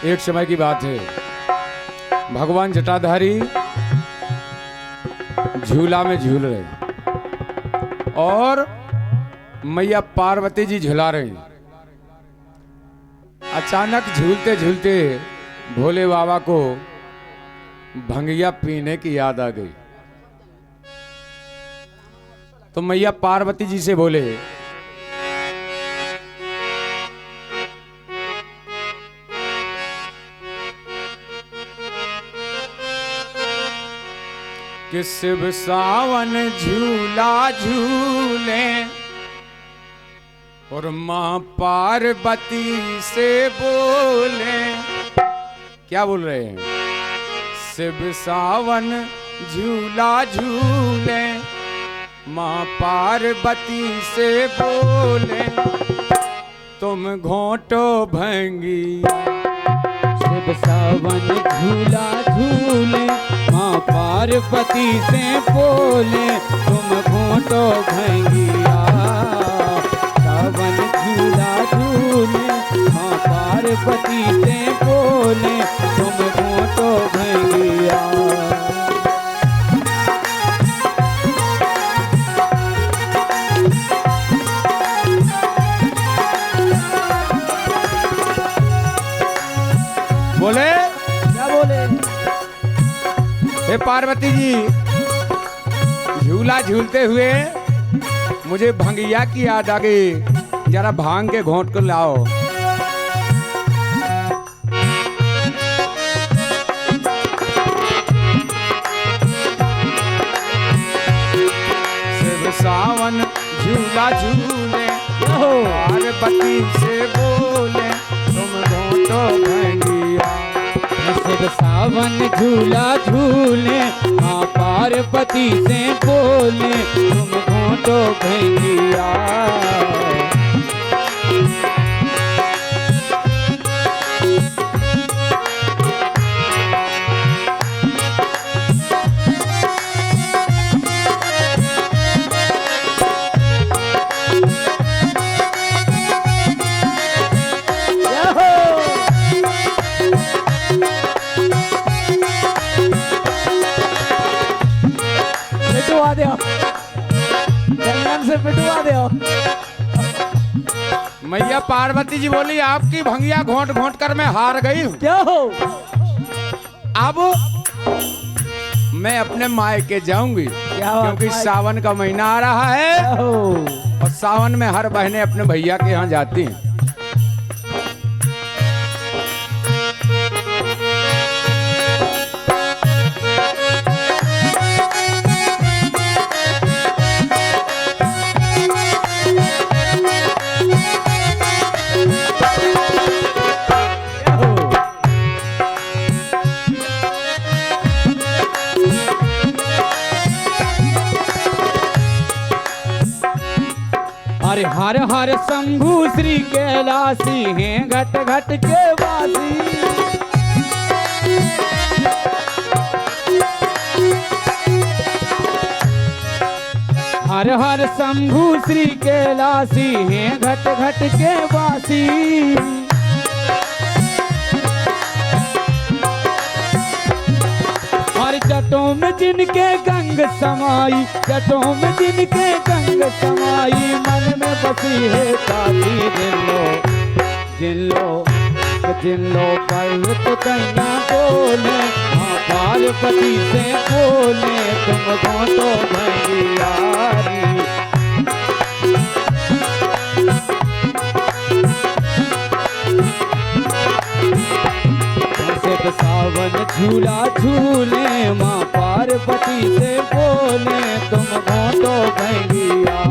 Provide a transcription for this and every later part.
एक समय की बात है, भगवान जटाधारी झूला में झूल रहे और मैया पार्वती जी झुला रही। अचानक झूलते झूलते भोले बाबा को भंगिया पीने की याद आ गई। तो मैया पार्वती जी से बोले, कि शिव सावन झूला झूले और मां पार्वती से बोले। क्या बोल रहे हैं? शिव सावन झूला झूले मां पार्वती से बोले, तुम घोटो भंगिया। शिव सावन झूला झूले माँ पार्वती से बोले, तुम घोटो भंगिया। सावन झूला झूले माँ पार्वती से बोले, तुम घोटो भंगिया। बोले, क्या बोले? हे पार्वती जी, झूला झूलते हुए मुझे भंगिया की याद आ गई, जरा भांग के घोंट को लाओ। शिव सावन झूला झूले पार्वती से बोले, तुम घोटो भंगिया। शिव सावन झूला झूले माँ पार्वती से बोले, तुम घोटो भंगिया। पिटवा दो, से पिटवा दो। मैया पार्वती जी बोली, आपकी भंगिया घोंट घोंट कर मैं हार गई हूँ। क्या हो? अब मैं अपने मायके जाऊंगी, क्योंकि सावन का महीना आ रहा है और सावन में हर बहनें अपने भैया के यहाँ जाती हैं। अरे हर हर शंभु श्री कैलासी हैं घट घट के वासी। हर हर शंभु श्री कैलासी हैं घट घट के वासी। हर जटों में जिनके गंग समाई, जटों में जिनके गंग समाई, मन में बसी है काली। जिन लो पर्वत कन्या बोले माँ पार्वती से बोले, तुम घोटो भंगियारी। शिव सावन झूला झूले माँ पार्वती से बोले, तुम घोटो भंगिया।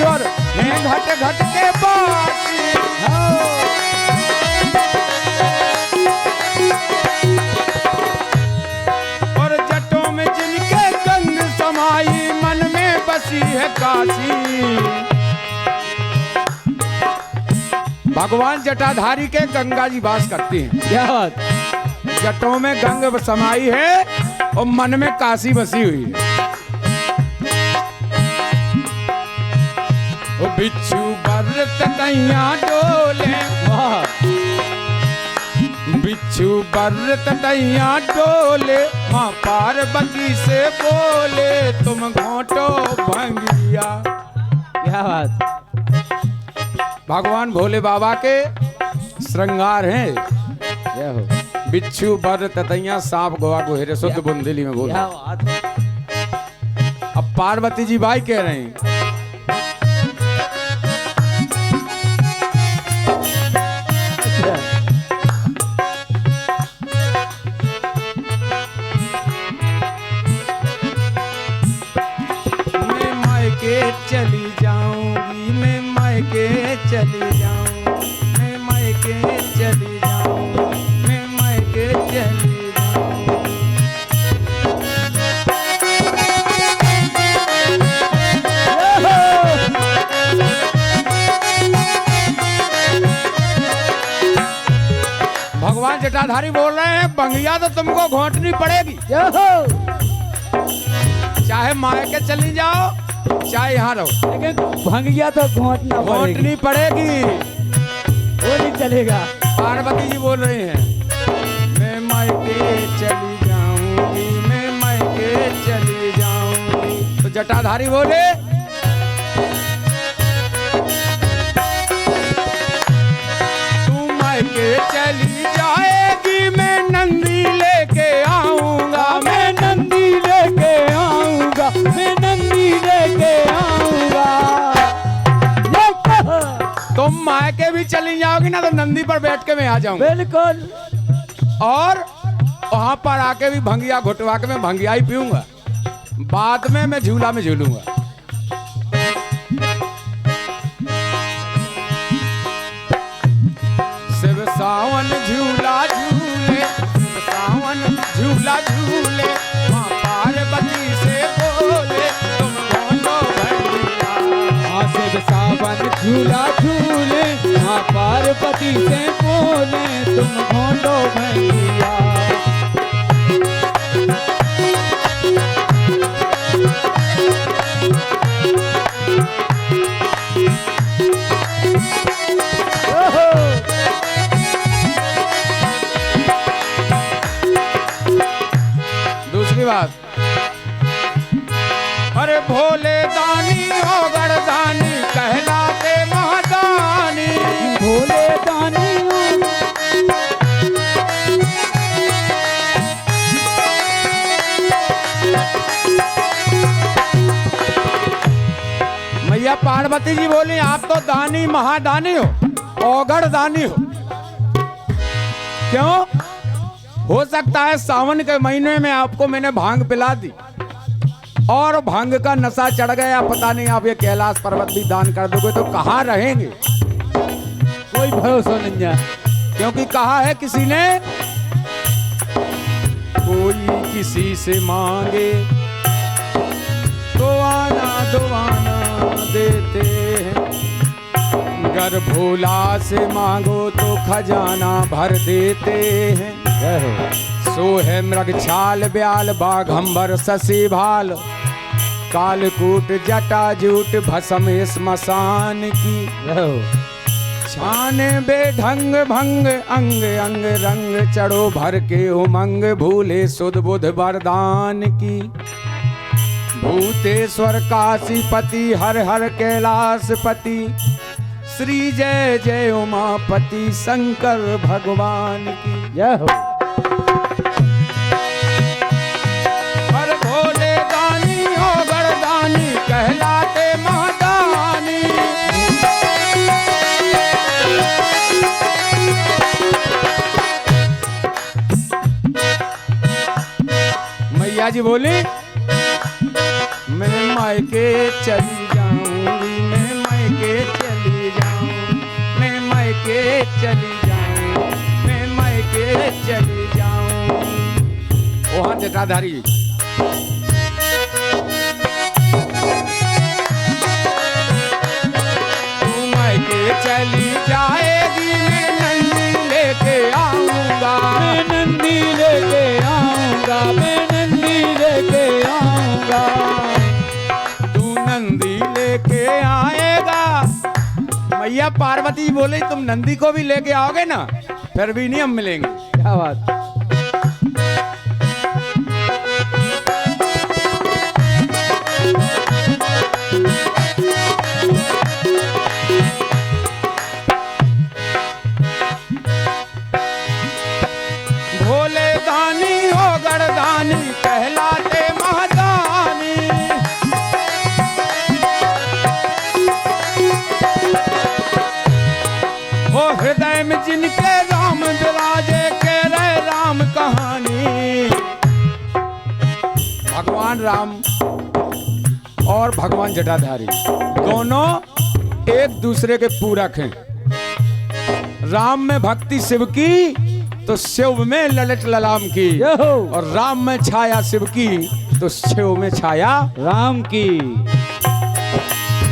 और हैं घट घट के बासी। और जटों में जिनके गंग समाई, मन में बस बसी है काशी। भगवान जटाधारी के गंगा जी वास करते हैं। क्या बात। जटों में गंग समाई है और मन में काशी बसी हुई है। ओ बिच्छू बरत तैया डोले, वाह। बिच्छू बरत तैया डोले, माँ पार्वती से बोले तुम घोटो भंगिया। क्या बात। भगवान भोले बाबा के श्रृंगार हैं। क्या हो। बिच्छू बर ततैया सांप गोवा गोहेरे शुद्ध बुंदेली में बोल। क्या बात। अब पार्वती जी भाई कह रहे हैं मैं मायके चली जाऊंगी, मैं मायके चली जाऊंगी, मैं मायके चली जाऊंगी, मैं मायके चली जाऊंगी। भगवान जटाधारी बोल रहे हैं बंगिया तो तुमको घोंटनी पड़ेगी, चाहे मायके चली जाओ चाहे यहाँ रहो, लेकिन भंगिया तो घोंटना घोंटनी पड़ेगी। वो नहीं चलेगा। पार्वती जी बोल रही हैं मैं मायके चली जाऊंगी, मैं मायके चली जाऊंगी। तो जटाधारी बोले तू मायके चली जाएगी, मैं नंदी लेके आऊंगा, मैं नंदी लेके आऊंगा, मैं नंदी लेके आऊंगा। तुम मायके भी चली जाओगी ना तो नंदी पर बैठ के मैं आ जाऊंगा। बिल्कुल। और वहां पर आके भी भंगिया घुटवा के मैं भंगिया ही पीऊंगा, बाद में मैं झूला में झूलूंगा। शिव सावन झूला झूले, शिव सावन झूला झूले, माँ पार्वती से बोले तुम घोटो भंगिया। हाँ शिव सावन झूला झूले, हाँ पार्वती से बोले तुम घोटो भैया। दूसरी बात, अरे भोले दानी हो गड़दानी कहलाते महादानी, भोले दानी मैया पार्वती जी बोली आप तो दानी महादानी हो, औगड़ दानी हो। क्यों? हो सकता है सावन के महीने में आपको मैंने भांग पिला दी और भांग का नशा चढ़ गया, पता नहीं आप ये कैलाश पर्वत भी दान कर दोगे तो कहाँ रहेंगे, कोई भरोसा नहीं है। क्योंकि कहा है किसी ने कोई किसी से मांगे तो आना दुआना देते हैं, गर भोला से मांगो तो खजाना भर देते हैं। सो है मृग छाल ब्याल बाघंबर शशि भाल, कालकूट जटा जूट भस्म स्मशान की, छाने बेढंग भंग अंग अंग रंग, चढ़ो भर के उमंग भूले सुध बुध वरदान की। भूतेश्वर काशीपति हर हर कैलाशपति, श्री जय जय उमापति शंकर भगवान की। जय हो। हर भोले दानी हो गड़दानी कहलाते महादानी। मैया जी बोली मैं मायके चली जाऊंगी, मैं मायके चली जाऊंगी, मैं मायके चली जाऊंगी, मैं मायके चली जाऊंगी। वहां जटाधारी मैया पार्वती बोले तुम नंदी को भी लेके आओगे ना फिर भी नहीं हम मिलेंगे। क्या बात। भोले दानी हो गणदानी कहलाते महादानी। वो हृदय में जिनके राम विराजे कह रहे राम कहानी। भगवान राम और भगवान जटाधारी दोनों एक दूसरे के पूरक हैं। राम में भक्ति शिव की तो शिव में ललित ललाम की, और राम में छाया शिव की तो शिव में छाया राम की।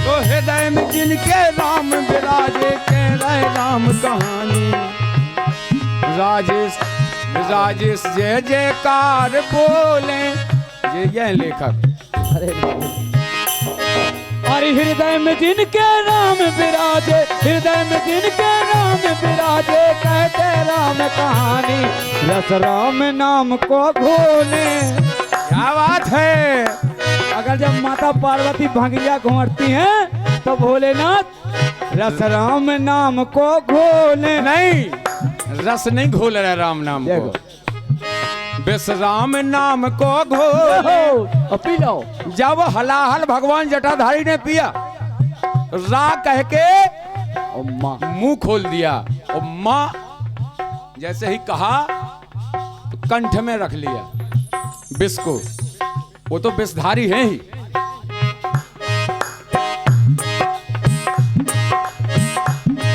तो हृदय में जिनके राम विराजे कह रहे राम कहानी। राजेश राजेश जय जयकार बोले ये लेखक। अरे हृदय में जिनके राम विराजे, हृदय में जिनके राम विराजे कहते राम कहानी। रस राम नाम को घोले। क्या बात है। अगर जब माता पार्वती भंगिया घोंटती हैं तो भोलेनाथ रस राम नाम को घोले। नहीं, रस नहीं घोल रहे राम नाम को, विष राम नाम को घोले। P low. जब हलाहल भगवान जटाधारी ने पिया, रा कह के मुंह खोल दिया और माँ जैसे ही कहा तो कंठ में रख लिया विष को। वो तो विषधारी है ही।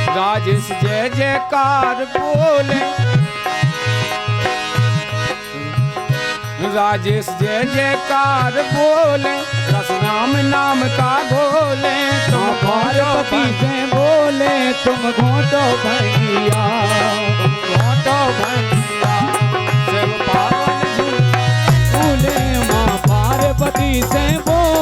राजेश जय जयकार बोले, राजेश जय जयकार बोले, रस राम नाम का घोले। तुम पार्वती से बोले तुम घोटो भैया, घोटो भैया शिव पार्वती बोले माँ पार्वती से बोले